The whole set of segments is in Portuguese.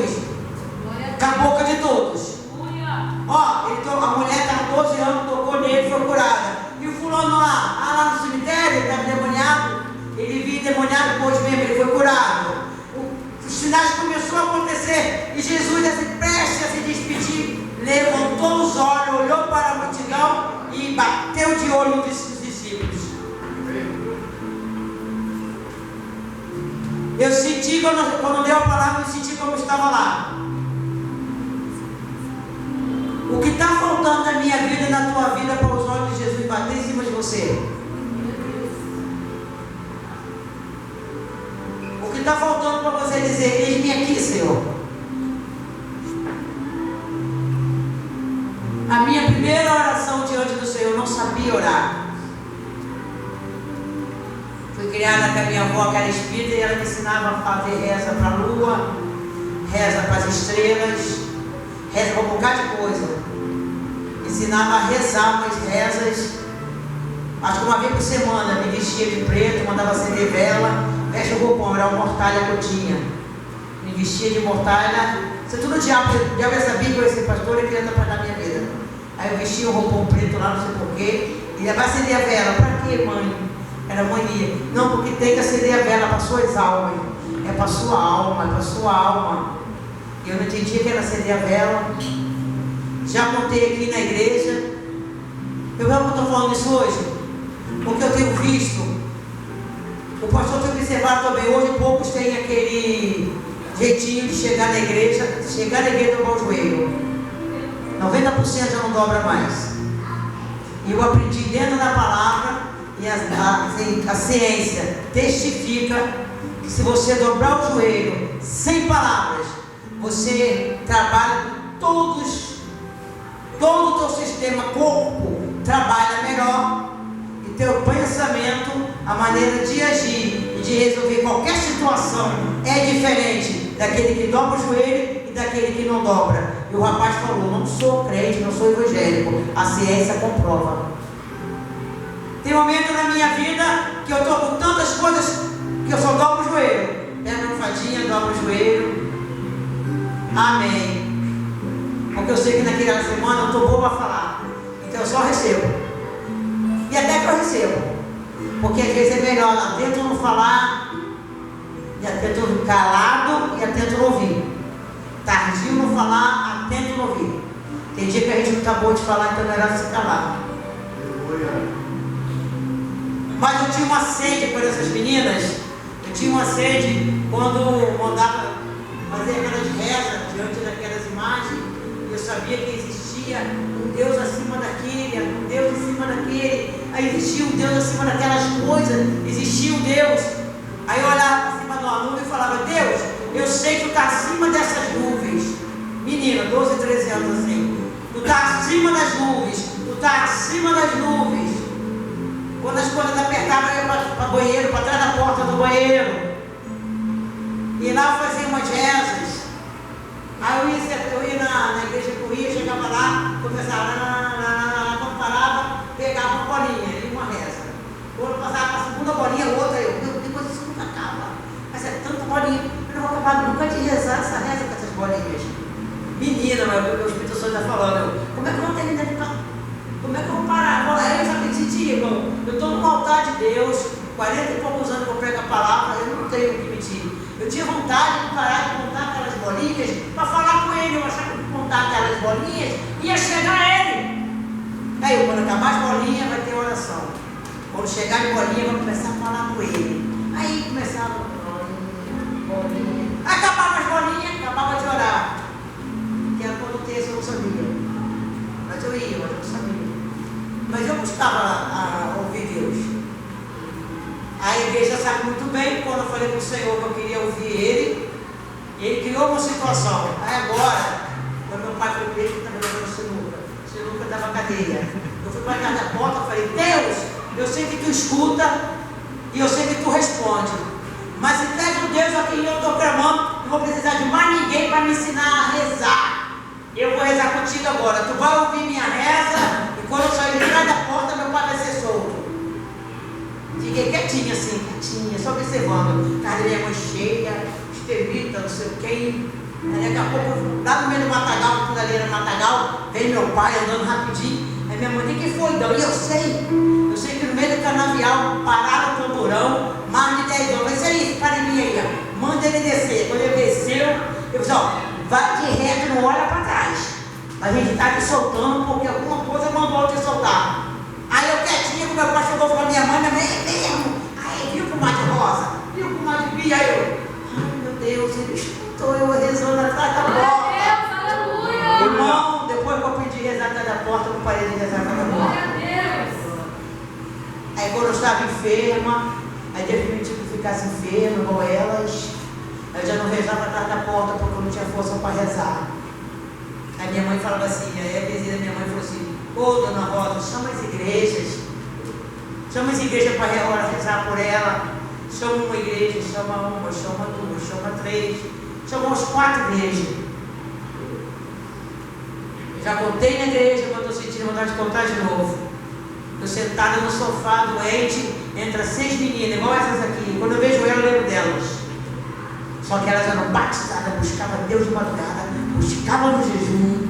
Jesus. Cabocla de todos. Ó, a mulher está 12 anos, tocou nele, foi curada. E o fulano lá no cemitério, estava endemoniado. Ele via endemoniado, pois mesmo, ele foi curado. Os sinais começaram a acontecer. E Jesus, assim, prestes a se despedir, levantou os olhos, olhou para a multidão e bateu de olho nos discípulos. Eu senti, quando deu a palavra, eu senti como eu estava lá. O que está faltando na minha vida e na tua vida para os olhos de Jesus bater em cima de você? O que está faltando para você dizer, eis-me aqui, Senhor? A minha primeira oração diante do Senhor, eu não sabia orar. Fui criada com a minha avó, que era espírita, e ela me ensinava a fazer reza para a lua, reza para as estrelas, reza para um bocado de coisa. Ensinava a rezar umas rezas. Acho que uma vez por semana me vestia de preto, mandava acender vela, veste o roupão, era uma mortalha que eu tinha. Me vestia de mortalha. Isso é tudo diabo já sabia que eu ia ser pastor e queria atrapalhar a minha vida. Aí eu vestia o roupão preto lá, não sei porquê, e ia acender a vela. Para quê, mãe? Era mania. Não, porque tem que acender a vela para suas almas. É para sua alma, é para sua alma. Eu não entendia que era acender a vela. Já contei aqui na igreja. Eu não estou falando isso hoje, porque eu tenho visto. O pastor tem observado também. Hoje poucos têm aquele jeitinho de chegar na igreja e dobrar o joelho. 90% já não dobra mais. E eu aprendi dentro da palavra, e a ciência testifica que se você dobrar o joelho sem palavras, você trabalha com todo o teu sistema, corpo trabalha melhor, e teu pensamento, a maneira de agir e de resolver qualquer situação é diferente daquele que dobra o joelho e daquele que não dobra. E o rapaz falou, não sou crente, não sou evangélico, a ciência comprova. Tem momento na minha vida que eu estou com tantas coisas que eu só dobro o joelho. Pega uma fadinha, dobra o joelho. Amém. Porque eu sei que naquela semana eu estou boa para falar. Então eu só recebo. E até que eu recebo. Porque às vezes é melhor atento não falar, e atento calado, e atento não ouvir. Tardio não falar, atento não ouvir. Tem dia que a gente não está bom de falar, então é melhor se calar. Mas eu tinha uma sede por essas meninas. Eu tinha uma sede quando mandava fazer aquelas rezas diante daquelas imagens. Eu sabia que existia um Deus acima daquele, um Deus em cima daquele. Aí existia um Deus acima daquelas coisas. Existia um Deus. Aí eu olhava para cima de uma nuvem e falava, Deus, eu sei que tu está acima dessas nuvens. Menina, 12, 13 anos assim. Tu está acima das nuvens. Tu está acima das nuvens. Quando as coisas apertavam, eu ia para o banheiro, para trás da porta do banheiro. E lá eu fazia umas rezas. Aí eu ia na igreja que eu ia, chegava lá, começava, quando parava, pegava uma bolinha e uma reza. Quando passava para a segunda bolinha, outra, depois isso nunca acaba. Mas é tanta bolinha, eu não vou acabar nunca de rezar essa reza com essas bolinhas. Menina, meu Espírito Santo está falando, como é que eu vou terminar de cantar? Como é que eu vou parar? Eu já decidi, irmão. Eu estou no altar de Deus, 40 e poucos anos que eu prego a palavra, eu não tenho o que mentir. Eu tinha vontade de parar de contar aquelas bolinhas para falar com ele. Eu achava que contar aquelas bolinhas ia chegar a ele. Aí, quando acabar as bolinhas, vai ter oração. Quando chegar em bolinha, eu vou começar a falar com ele. Aí começava bolinha. Acabava as bolinhas, acabava de orar. Que era quando terça eu não sabia. Mas eu ia, mas eu não sabia. Mas eu buscava ouvir Deus. A igreja sabe muito bem, quando eu falei para o Senhor que eu queria ouvir Ele criou uma situação. Aí agora, quando meu pai foi preso, eu estava jogando sinuca dava cadeia. Eu fui para trás da porta e falei, Deus, eu sei que tu escuta e eu sei que tu responde. Mas se tu és o Deus a quem eu estou clamando, não vou precisar de mais ninguém para me ensinar a rezar. Eu vou rezar contigo agora. Tu vai ouvir minha reza e quando eu sair de trás da porta, meu pai vai ser solto. Fiquei quietinha assim, quietinha, só observando. Cadê minha mãe cheia, esterita, não sei quem. Aí daqui a pouco, lá no meio do matagal, quando ali era matagal, veio meu pai andando rapidinho. Aí minha mãe, o que foi, Dão? E eu sei que no meio do canavial pararam o camburão, mais de 10 homens. Isso aí, para em mim aí, ó. Manda ele descer. Quando ele desceu, eu disse, ó, vai de reto, não olha para trás. A gente está te soltando porque alguma coisa mandou te soltar. Aí eu quietinho, meu pai chegou para minha mãe é mesmo. Aí viu com o Mate Rosa, viu com o Mate Bia, aí eu, ai meu Deus, ele escutou eu rezando atrás da porta. Aleluia! Irmão, depois que eu pedi rezar atrás da porta, eu não parei de rezar atrás da porta. Aí quando eu estava enferma, aí definitivo que ficasse enferma, igual elas, eu já não rezava atrás da porta porque eu não tinha força para rezar. Aí minha mãe falava assim, aí a vizinha da minha mãe falou assim, ô dona Rosa, chama as igrejas para rezar por ela, chama uma igreja, chama uma, chama duas, chama três, chama umas 4 igrejas. Eu já contei na igreja, mas estou sentindo vontade de contar de novo. Eu sentada no sofá doente, entre as 6 meninas, igual essas aqui, quando eu vejo ela, eu lembro delas. Só que elas eram batizadas, buscavam Deus de madrugada, buscavam no jejum.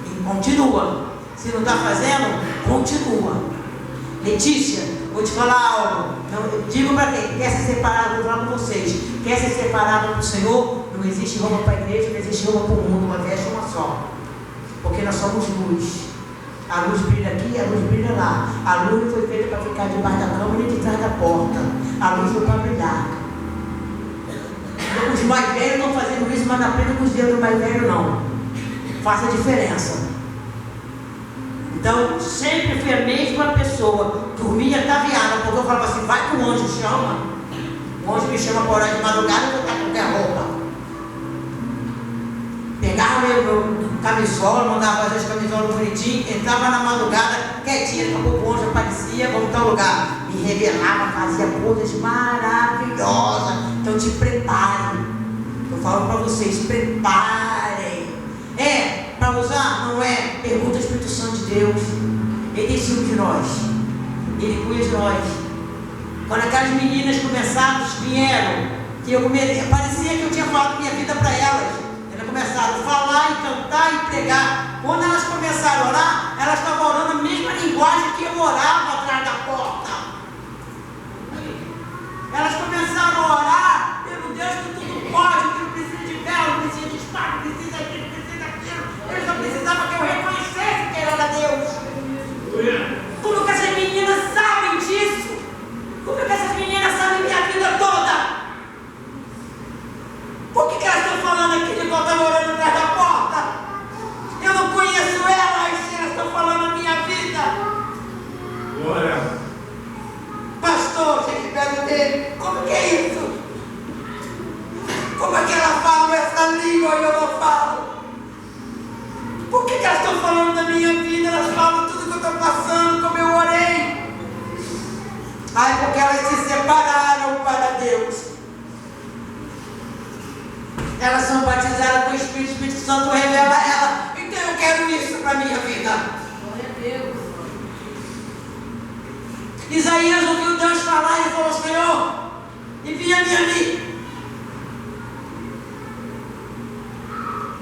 E continua. Se não está fazendo, continua. Letícia, vou te falar algo. Eu digo para quem quer ser separado, vou falar com vocês. Quer ser separado do Senhor? Não existe roupa para a igreja, não existe roupa para o mundo, uma veste uma só. Porque nós somos luz. A luz brilha aqui, a luz brilha lá. A luz não foi feita para ficar debaixo da cama nem de trás da porta. A luz foi para brilhar. Os mais velhos estão fazendo isso, mas não aprenda com os dedos do mais velho, não. Faça a diferença. Então, sempre fui a mesma pessoa. Dormia ataviada, porque eu falava assim, vai que o anjo chama. O anjo me chama para orar de madrugada e eu estou com qualquer roupa. Pegava meu camisola, mandava fazer as camisolas bonitinhas, entrava na madrugada, quietinha, daqui a pouco o anjo aparecia, vamos tal lugar. Me revelava, fazia coisas maravilhosas. Então te preparem. Eu falo para vocês, preparem. Para usar, não é? Pergunta ao Espírito Santo de Deus. Ele tem ciúme de nós. Ele cuida de nós. Quando aquelas meninas começaram, vieram, que eu parecia que eu tinha falado minha vida para elas. Elas começaram a falar e cantar e pregar. Quando elas começaram a orar, elas estavam orando a mesma linguagem que eu orava atrás da porta. Elas começaram a orar pelo Deus que tudo pode, que não precisa de vela, não precisa de espada, não precisa daquilo, não precisa daquilo. Eles só precisavam que eu reconhecesse que era Deus. Como que essas meninas sabem disso? Como que essas meninas sabem minha vida toda? Por que elas estão falando aqui de volta orando atrás da porta? Eu não conheço elas, elas estão falando a minha vida. Glória. Pastor, gente perto dele, como que é isso? Como é que ela fala essa língua e eu não falo? Por que elas estão falando da minha vida? Elas falam tudo que eu estou passando, como eu orei. Ai, porque elas se separaram para Deus. Elas são batizadas com o Espírito Santo revela ela. Então eu quero isso para a minha vida. Glória a Deus. Isaías ouviu Deus falar e falou, Senhor, envia-me a mim.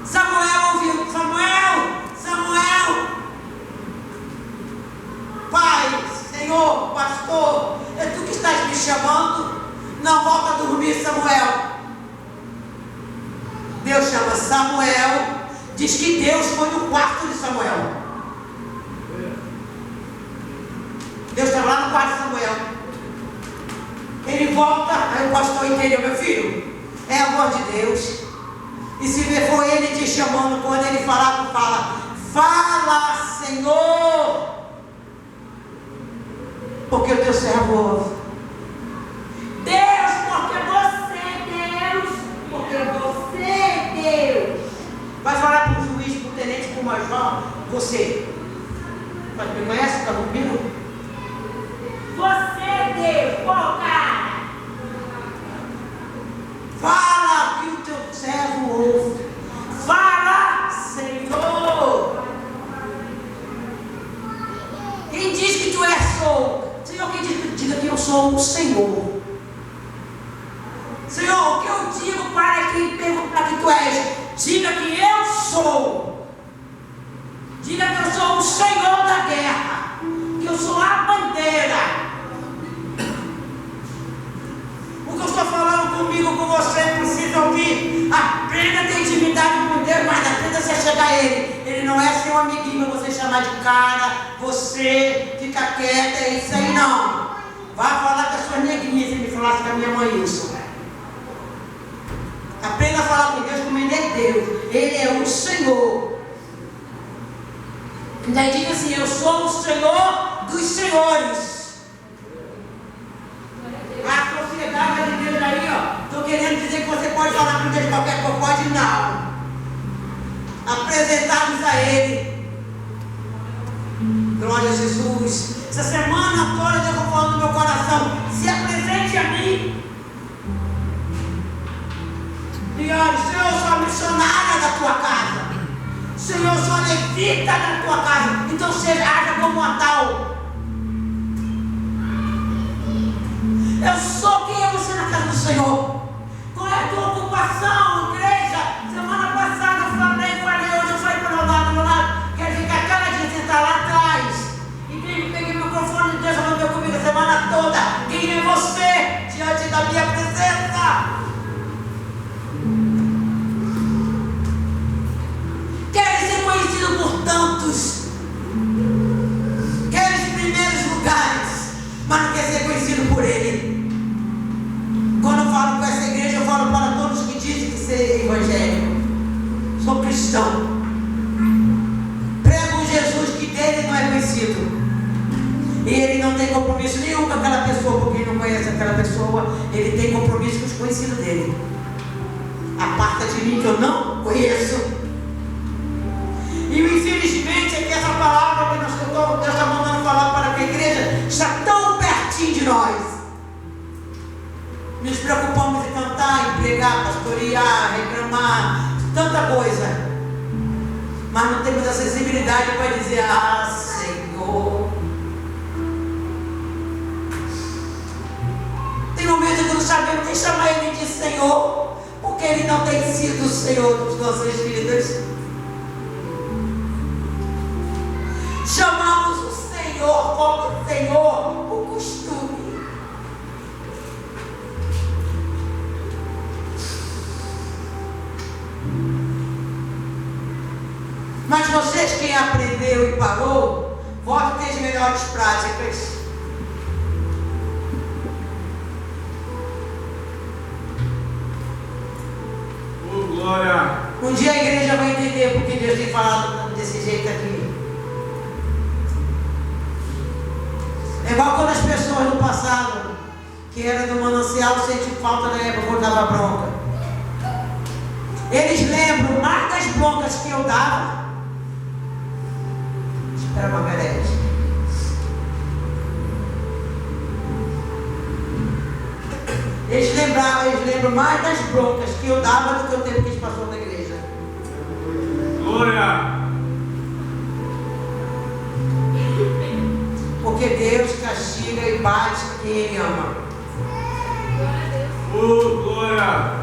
Samuel ouviu, Samuel, Pai, Senhor, pastor, é tu que estás me chamando? Não volta a dormir, Samuel. Deus chama Samuel, diz que Deus foi no quarto de Samuel. Deus estava lá no quarto de Samuel. Ele volta, aí o pastor entendeu, meu filho, é a voz de Deus. E se for ele te chamando, quando ele falar, tu fala, Senhor, porque o teu servo ouve. Deus, porque você, Deus, vai falar para o juiz, para o tenente, para o major, você. Mas me conhece? Está comigo? Você, Deus, pô, cara. Fala que o teu servo ouve. Fala, Senhor. Quem diz que tu és Senhor, quem diz que diga que eu sou o Senhor. Senhor, o que eu digo para quem perguntar que tu és? Diga que eu sou. Diga que eu sou o Senhor da guerra. Que eu sou a bandeira. O que eu estou falando comigo, com você, precisa ouvir. Aprenda a ter intimidade com Deus, mas aprenda a se chegar a Ele. Ele não é seu amiguinho, você chamar de cara, você fica quieta, é isso aí não. Vá falar com as suas negrinhas, se me falasse com a minha mãe isso. Aprenda a falar com Deus como Ele é Deus. Ele é o Senhor. Daí diga assim, eu sou o Senhor dos senhores. A sociedade da igreja aí, ó, estou querendo dizer que você pode falar com Deus qualquer coisa, pode não. Apresentar-nos a Ele. Glória a Jesus. Essa semana toda Deus está falando no meu coração, se apresente a mim. E olha, Senhor, eu sou a missionária da tua casa. Senhor, eu sou a levita da tua casa. Então seja, haja como uma tal. Eu sou quem é você na casa do Senhor. Qual é a tua ocupação, igreja? Semana passada eu falei, hoje eu falei para o meu lado. Quer dizer que a cada dia você está lá atrás. E peguei o microfone de Deus falando comigo a semana toda. Quem é você diante da minha presença? Queres ser conhecido por tantos? Queres primeiros lugares, mas não quer ser conhecido por Ele. Quando eu falo com essa igreja, eu falo para todos que dizem que ser evangélico. Sou cristão. Prego Jesus que dele não é conhecido. E ele não tem compromisso nenhum com aquela pessoa, porque ele não conhece aquela pessoa. Ele tem compromisso com os conhecidos dele. Aparta de mim que eu não conheço. E infelizmente é que essa palavra que Deus está mandando falar para a igreja está tão pertinho de nós. Nos preocupamos em cantar, em pregar, pastorear, reclamar, tanta coisa. Mas não temos a sensibilidade para dizer, ah, Senhor. Tem momentos que não sabemos nem chamar Ele de Senhor, porque Ele não tem sido o Senhor dos nossas vidas. Chamamos o Senhor como Senhor por costume. Mas vocês, quem aprendeu e parou, volte a ter as melhores práticas. Glória. Um dia a igreja vai entender porque Deus tem falado desse jeito aqui. É igual quando as pessoas no passado, que era do manancial, sentiam falta da época quando dava bronca. Eles lembram mais das broncas que eu dava. Espera, Margarete. Eles lembram mais das broncas que eu dava do que o tempo que eles passaram na igreja. Glória. Porque Deus castiga e bate quem Ele ama. Glória.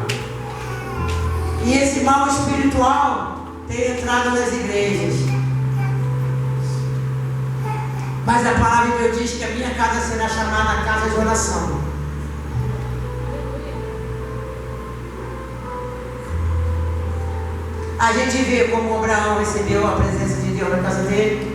E esse mal espiritual tem entrado nas igrejas. Mas a palavra de Deus diz que a minha casa será chamada casa de oração. A gente vê como Abraão recebeu a presença de Deus na casa dele.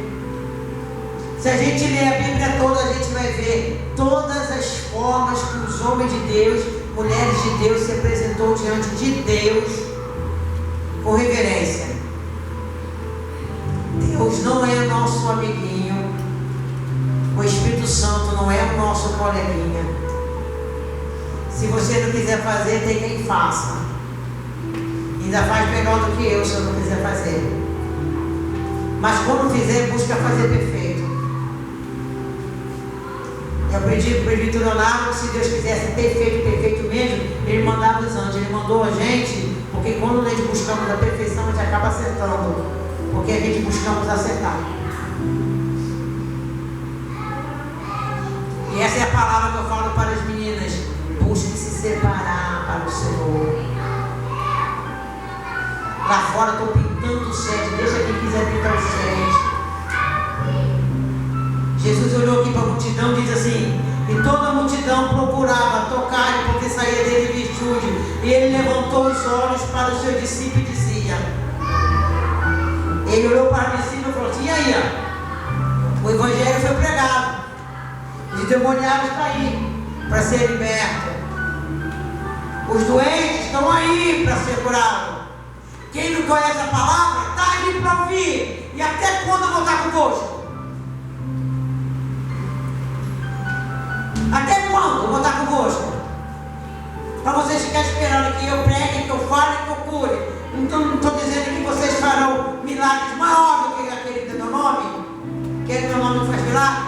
Se a gente ler a Bíblia toda, a gente vai ver todas as formas que os homens de Deus, mulheres de Deus, se apresentou diante de Deus com reverência. Deus não é nosso amiguinho. O Espírito Santo não é o nosso coleguinha. Se você não quiser fazer, tem quem faça. Ainda faz melhor do que eu, se eu não quiser fazer. Mas quando fizer, busca fazer perfeito. Eu aprendi com o presbítero Leonardo que se Deus quisesse perfeito mesmo, Ele mandava os anjos. Ele mandou a gente, porque quando nós buscamos a perfeição, a gente acaba acertando. Porque a gente buscamos acertar. E essa é a palavra que eu falo para as meninas. Busque se separar para o Senhor. Lá fora estou pintando o sede, deixa quem quiser pintar o sede. Jesus olhou aqui para a multidão e diz assim: e toda a multidão procurava tocar-lhe, porque saía dele virtude. E ele levantou os olhos para os seus discípulos e dizia, ele olhou para os discípulos e falou assim: e aí, ó, o evangelho foi pregado, os endemoniados estão aí para ser libertos, os doentes estão aí para ser curados. Quem não conhece a palavra está aí para ouvir. E até quando eu vou estar convosco? Até quando eu vou estar convosco? Para vocês ficarem esperando que eu pregue, que eu fale, que eu cure. Então não estou dizendo que vocês farão milagres maiores do que aquele do meu nome. Aquele do meu nome não faz milagre.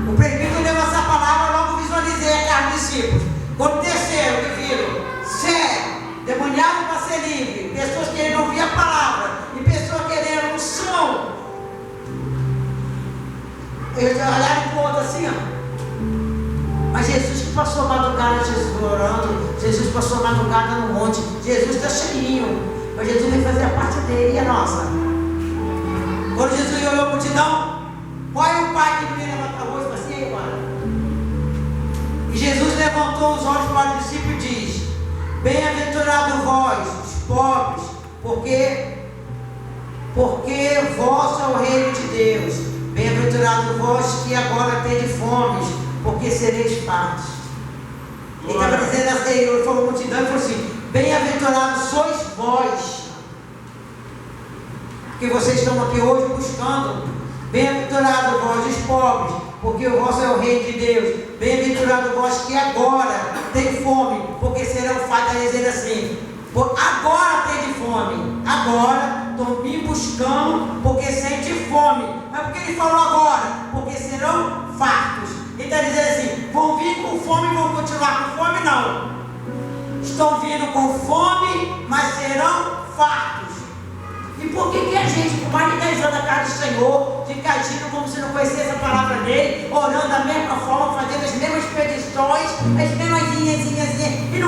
O presbítero levou essa palavra, logo visualizei aqueles discípulos. Quando desceram, que viram cego, demoniado para ser livre, pessoas querendo ouvir a palavra e pessoas querendo unção. Eles olharam para o outro assim, ó. Mas Jesus que passou a madrugada, Jesus orando, Jesus passou a madrugada no monte, Jesus está cheinho, mas Jesus vai fazer a parte dele e a nossa. Quando Jesus olhou a multidão, qual é o pai que não veio levantar a voz para assim, aí, mano? E Jesus levantou os olhos para os discípulos e diz: bem-aventurado vós, os pobres, porque vosso é o reino de Deus. Bem-aventurado vós que agora tendes fome, porque sereis fartos. Ele estava dizendo assim, ele falou a multidão e falou assim: bem-aventurados sois vós, porque vocês estão aqui hoje buscando. Bem-aventurado vós os pobres, porque o vosso é o reino de Deus. Bem-aventurado vós que agora tem fome, porque serão fartos. Está dizendo assim: agora tem fome, agora estão me buscando porque sente fome. Mas por que ele falou agora? Porque serão fartos. Ele está dizendo assim: vão vir com fome e vão continuar com fome? Não. Estão vindo com fome, mas serão fartos. E por que a gente, por mais de 10 anos na casa do Senhor, fica agindo como se não conhecesse a palavra dele, orando da mesma forma, fazendo as mesmas petições, as mesmas linhazinhas, e